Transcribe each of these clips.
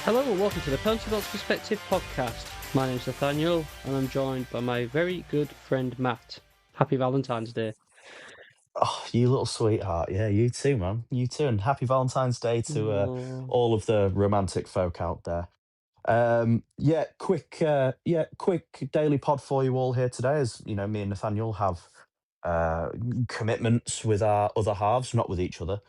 Hello and welcome to the Penalty Perspective podcast. My name's Nathaniel and I'm joined by my very good friend Matt. Happy Valentine's Day. Oh, you little sweetheart. Yeah, you too, man. You too. And happy Valentine's Day to Oh, all of the romantic folk out there. Quick daily pod for you all here today. As you know, me and Nathaniel have uh, commitments with our other halves, not with each other,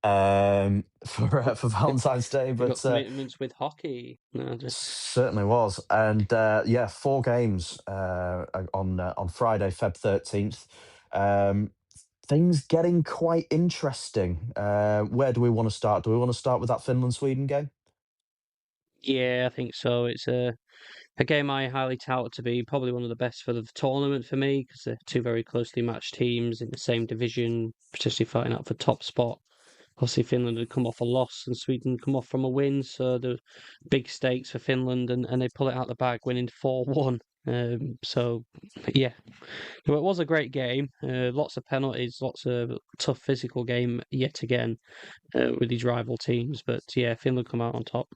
for Valentine's Day. you've got But commitments with hockey. No, certainly was. And yeah, four games on Friday, Feb 13th. Um, things getting quite interesting. Where do we want to start? Do we want to start with that Finland Sweden game? yeah, I think so. It's a game I highly tout to be probably one of the best for the tournament for me because they're two very closely matched teams in the same division, potentially fighting out for top spot. Obviously, Finland had come off a loss and Sweden come off from a win, so the big stakes for Finland, and they pull it out the bag, winning 4-1. So, yeah, well, it was a great game. Lots of penalties, lots of tough physical game yet again with these rival teams. But yeah, Finland come out on top.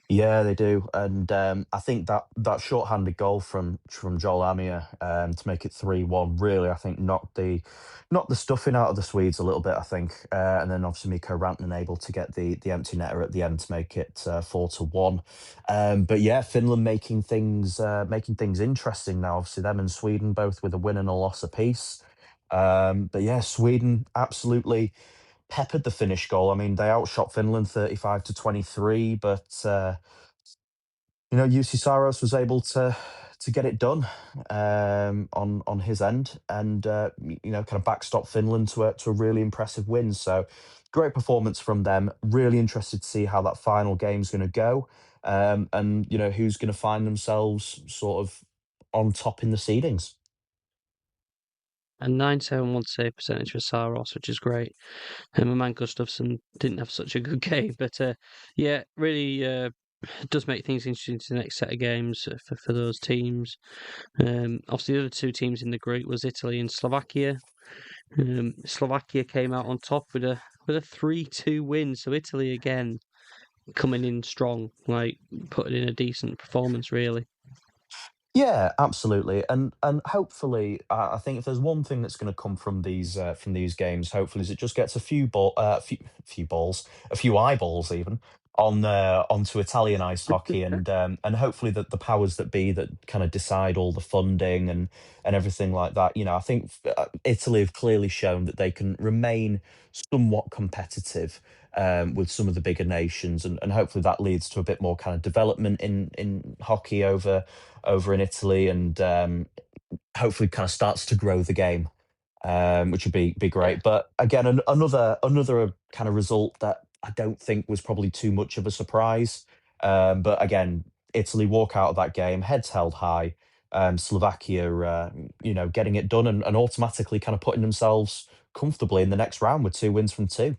Yeah, they do, and I think that short-handed goal from Joel Amir to make it 3-1 really, I think knocked the stuffing out of the Swedes a little bit. I think, and then obviously Mikko Rantanen able to get the empty netter at the end to make it 4-1. But yeah, Finland making things interesting now. Obviously, them and Sweden both with a win and a loss apiece. But yeah, Sweden absolutely peppered the Finnish goal. I mean, they outshot Finland 35-23, but UC Saros was able to get it done on his end, and kind of backstop Finland to a really impressive win. So great performance from them. Really interested to see how that final game's going to go, and who's going to find themselves sort of on top in the seedings. And 971 save percentage for Saros, which is great. And my man Gustafsson didn't have such a good game, but yeah, really does make things interesting to the next set of games for those teams. Obviously, the other two teams in the group was Italy and Slovakia. Slovakia came out on top with a 3-2 win. So Italy again coming in strong, like putting in a decent performance, really. Yeah, absolutely, and hopefully, I think if there's one thing that's going to come from these games, hopefully, is it just gets a few balls, a few eyeballs even onto Italian ice hockey, and hopefully that the powers that be that kind of decide all the funding and everything like that. I think Italy have clearly shown that they can remain somewhat competitive with some of the bigger nations, and hopefully that leads to a bit more kind of development in hockey over in Italy, and hopefully kind of starts to grow the game, which would be Yeah. great. But again, another kind of result that I don't think was probably too much of a surprise. But again, Italy walk out of that game, heads held high. Slovakia, getting it done and automatically kind of putting themselves comfortably in the next round with two wins from two.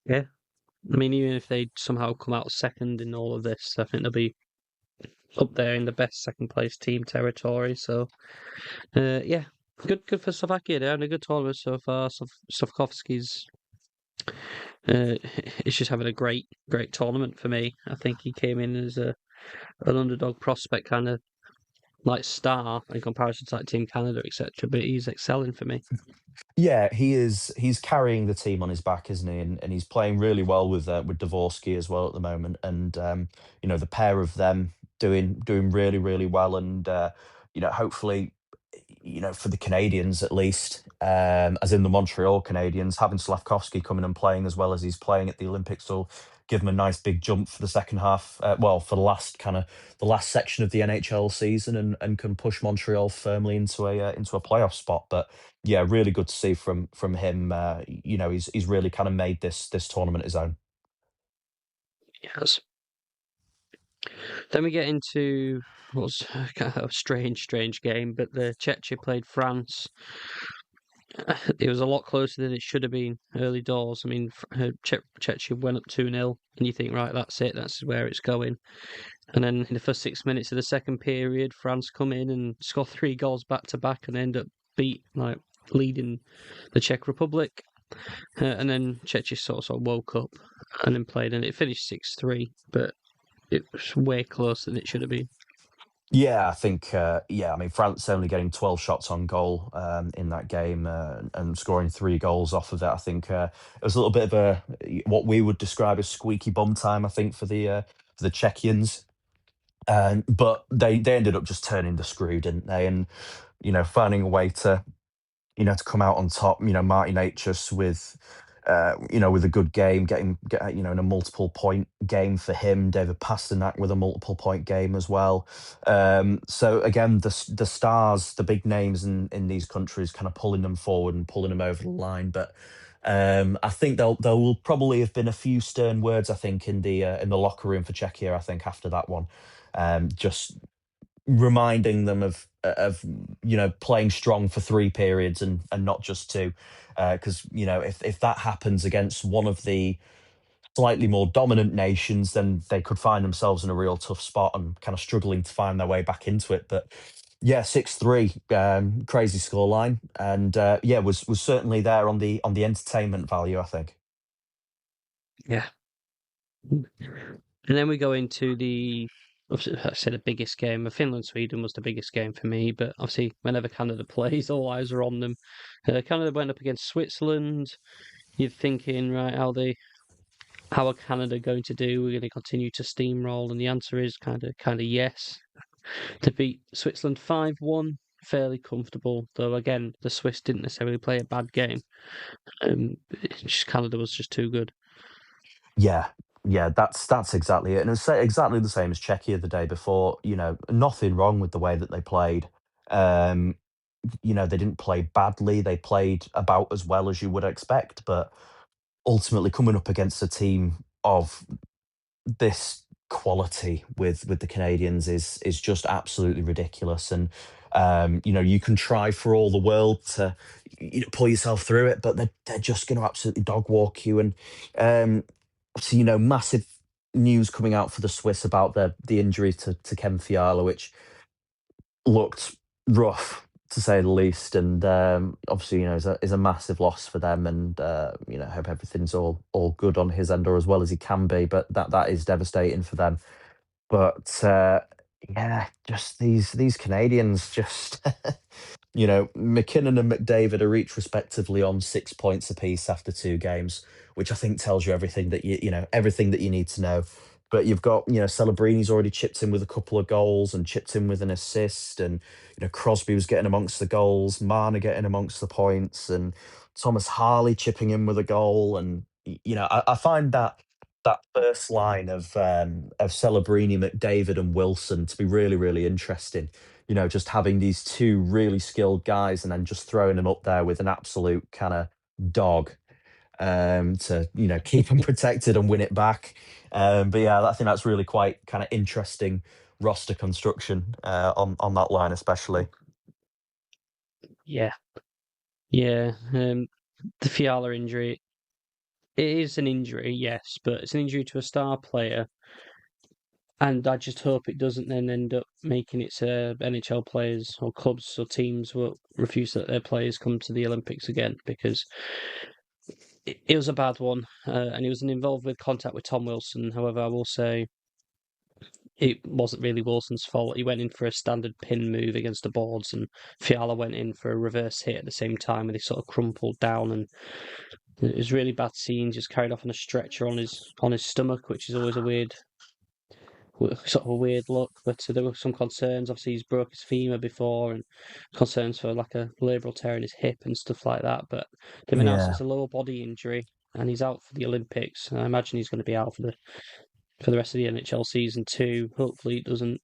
Yeah. I mean, even if they somehow come out second in all of this, I think they'll be up there in the best second place team territory. So, yeah, good for Slovakia. They're having a good tournament so far. Slavkovski's is just having a great tournament for me. I think he came in as an underdog prospect, kind of like star in comparison to like Team Canada, etc. But he's excelling for me. Yeah, he is. He's carrying the team on his back, isn't he? And he's playing really well with Dvorsky as well at the moment. And the pair of them doing really really well. And hopefully, for the Canadians at least, as in the Montreal Canadiens, having Slavkovsky coming and playing as well as he's playing at the Olympics will give him a nice big jump for the second half. Well, for the last section of the NHL season, and can push Montreal firmly into a playoff spot. But yeah, really good to see from him. He's really kind of made this tournament his own. Yes. Then we get into what was kind of a strange game, but the Czechia played France. It was a lot closer than it should have been early doors. I mean, Czechia went up 2-0, and you think, right, that's it, that's where it's going. And then in the first 6 minutes of the second period, France come in and score three goals back to back and end up leading the Czech Republic. And then Czechia sort of woke up and then played, and it finished 6-3, but it was way closer than it should have been. Yeah, I think, yeah, I mean, France only getting 12 shots on goal in that game and scoring 3 goals off of that. I think it was a little bit of what we would describe as squeaky bum time, I think, for the Czechians. But they ended up just turning the screw, didn't they? And, finding a way to come out on top. Martin Hs with, with a good game, in a multiple point game for him. David Pasternak with a multiple point game as well. So again, the stars, the big names in these countries, kind of pulling them forward and pulling them over the line. But I think there will probably have been a few stern words. I think in the locker room for Czechia. I think after that one, just reminding them of playing strong for 3 periods and not just two, because if that happens against one of the slightly more dominant nations, then they could find themselves in a real tough spot and kind of struggling to find their way back into it. But yeah, 6-3, crazy scoreline, and yeah, was certainly there on the entertainment value, I think. Yeah. And then we go into obviously, I said the biggest game. Finland Sweden was the biggest game for me, but obviously, whenever Canada plays, all eyes are on them. Canada went up against Switzerland. You're thinking, right, how are Canada going to do? We're going to continue to steamroll, and the answer is kind of yes. To beat Switzerland 5-1, fairly comfortable. Though again, the Swiss didn't necessarily play a bad game. Canada was just too good. Yeah, yeah, that's exactly it, and it's exactly the same as Czechia the day before. Nothing wrong with the way that they played. Um, they didn't play badly. They played about as well as you would expect, but ultimately coming up against a team of this quality with the Canadians is just absolutely ridiculous. And you can try for all the world to pull yourself through it, but they're just going to absolutely dog walk you. And so massive news coming out for the Swiss about the injury to Ken Fiala, which looked rough to say the least, and obviously is a massive loss for them, and hope everything's all good on his end or as well as he can be, but that is devastating for them. But yeah, just these Canadians just McKinnon and McDavid are each respectively on 6 points apiece after 2 games, which I think tells you everything that everything that you need to know. But you've got, Celebrini's already chipped in with a couple of goals and chipped in with an assist, and Crosby was getting amongst the goals, Marner getting amongst the points, and Thomas Harley chipping in with a goal. And I find that first line of Celebrini, McDavid, and Wilson to be really, really interesting. Just having these two really skilled guys and then just throwing them up there with an absolute kind of dog to keep them protected and win it back. But yeah, I think that's really quite kind of interesting roster construction on that line, especially. Yeah, yeah. The Fiala injury. It is an injury, yes, but it's an injury to a star player, and I just hope it doesn't then end up making it so NHL players or clubs or teams will refuse to let their players come to the Olympics again, because it was a bad one, and he was involved with contact with Tom Wilson. However, I will say it wasn't really Wilson's fault. He went in for a standard pin move against the boards, and Fiala went in for a reverse hit at the same time, and he sort of crumpled down, and it was really bad scene. Just carried off on a stretcher on his stomach, which is always a sort of a weird look. But there were some concerns. Obviously, he's broke his femur before, and concerns for like a labral tear in his hip and stuff like that. But they've announced Yeah. it's a lower body injury, and he's out for the Olympics. And I imagine he's going to be out for the rest of the NHL season too. Hopefully, it doesn't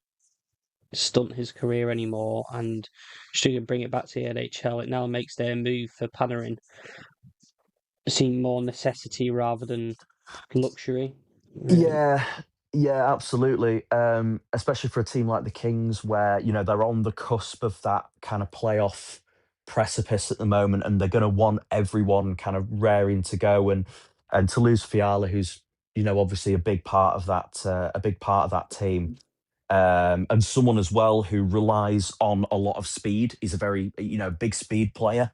stunt his career anymore, and should we bring it back to the NHL, it now makes their move for Panarin seem more necessity rather than luxury. Um, Yeah, yeah, absolutely. Especially for a team like the Kings, where they're on the cusp of that kind of playoff precipice at the moment, and they're going to want everyone kind of raring to go, and to lose Fiala, who's obviously a big part of that team, and someone as well who relies on a lot of speed. He's a very big speed player.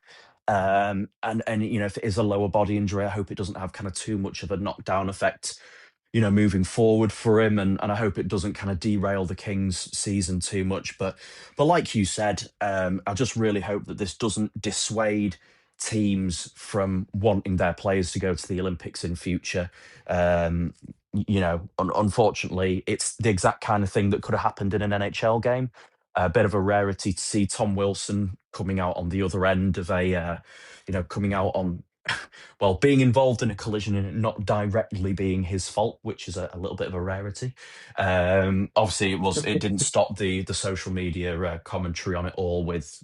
And if it is a lower body injury, I hope it doesn't have kind of too much of a knockdown effect, moving forward for him, and I hope it doesn't kind of derail the Kings season too much. But like you said, I just really hope that this doesn't dissuade teams from wanting their players to go to the Olympics in future. Um, Unfortunately, it's the exact kind of thing that could have happened in an NHL game. A bit of a rarity to see Tom Wilson coming out on the other end of coming out on well, being involved in a collision and it not directly being his fault, which is a little bit of a rarity. Obviously, it didn't stop the social media commentary on it all. With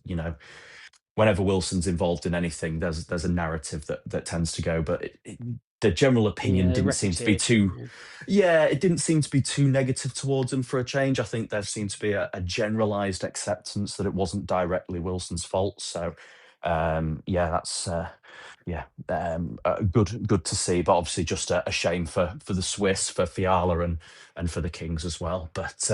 whenever Wilson's involved in anything, there's a narrative that tends to go, but the general opinion Yeah, didn't seem to be too. reputation. Yeah, it didn't seem to be too negative towards him for a change. I think there seemed to be a generalized acceptance that it wasn't directly Wilson's fault. So, yeah, that's good to see. But obviously, just a shame for the Swiss, for Fiala, and for the Kings as well. But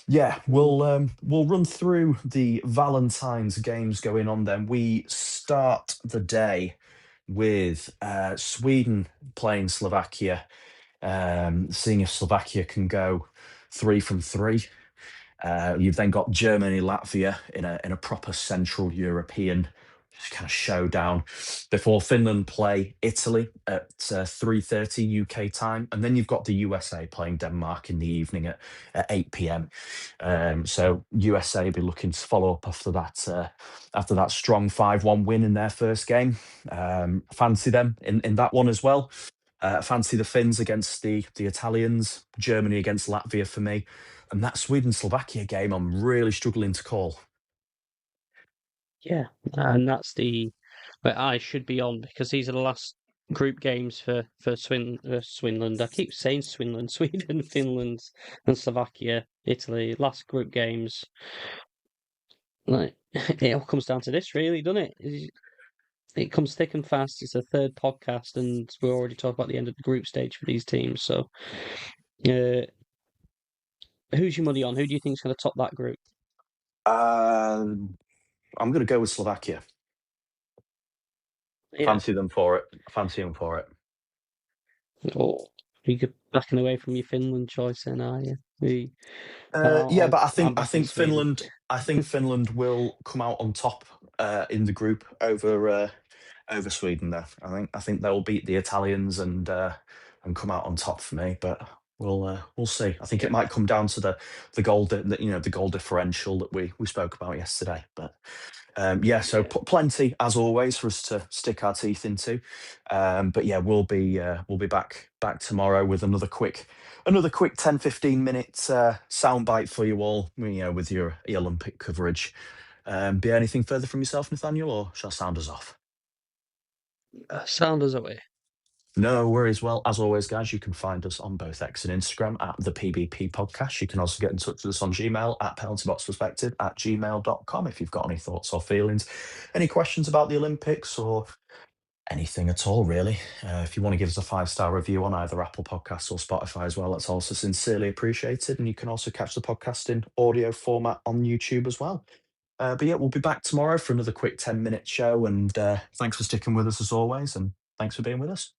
yeah, Mm. we'll run through the Valentine's games going on. Then we start the day with Sweden playing Slovakia, seeing if Slovakia can go 3 from 3. You've then got Germany, Latvia in a proper Central European kind of showdown before Finland play Italy at 3:30 UK time, and then you've got the USA playing Denmark in the evening at 8 p.m. So USA be looking to follow up after that strong 5-1 win in their first game. Fancy them in that one as well. Fancy the Finns against the Italians, Germany against Latvia for me. And that Sweden Slovakia game, I'm really struggling to call. Yeah, and that's the where I should be on because these are the last group games for Swinland. I keep saying Swinland, Sweden, Finland, and Slovakia, Italy. Last group games. Like it all comes down to this, really, doesn't it? It comes thick and fast. It's a third podcast, and we're already talking about the end of the group stage for these teams. So, uh, who's your money on? Who do you think's going to top that group? Um, I'm going to go with Slovakia. Yeah. Fancy them for it. Fancy them for it. Or you could backing away from your Finland choice, then, are you? Yeah, but I'm I backing think Sweden. Finland will come out on top in the group over Sweden. Though I think they'll beat the Italians and come out on top for me. But we'll see. I think it Yeah, might come down to the goal the goal differential that we spoke about yesterday. But yeah, so yeah, plenty as always for us to stick our teeth into. But yeah, we'll be back tomorrow with another quick 10-15 minute soundbite for you all. With your Olympic coverage. Be anything further from yourself, Nathaniel, or shall I sound us off? sound us away. No worries. Well, as always, guys, you can find us on both X and Instagram at the PBP Podcast. You can also get in touch with us on Gmail at penaltyboxperspective@gmail.com if you've got any thoughts or feelings, any questions about the Olympics or anything at all, really. If you want to give us a 5-star review on either Apple Podcasts or Spotify as well, that's also sincerely appreciated. And you can also catch the podcast in audio format on YouTube as well. But yeah, we'll be back tomorrow for another quick 10-minute show. And thanks for sticking with us as always. And thanks for being with us.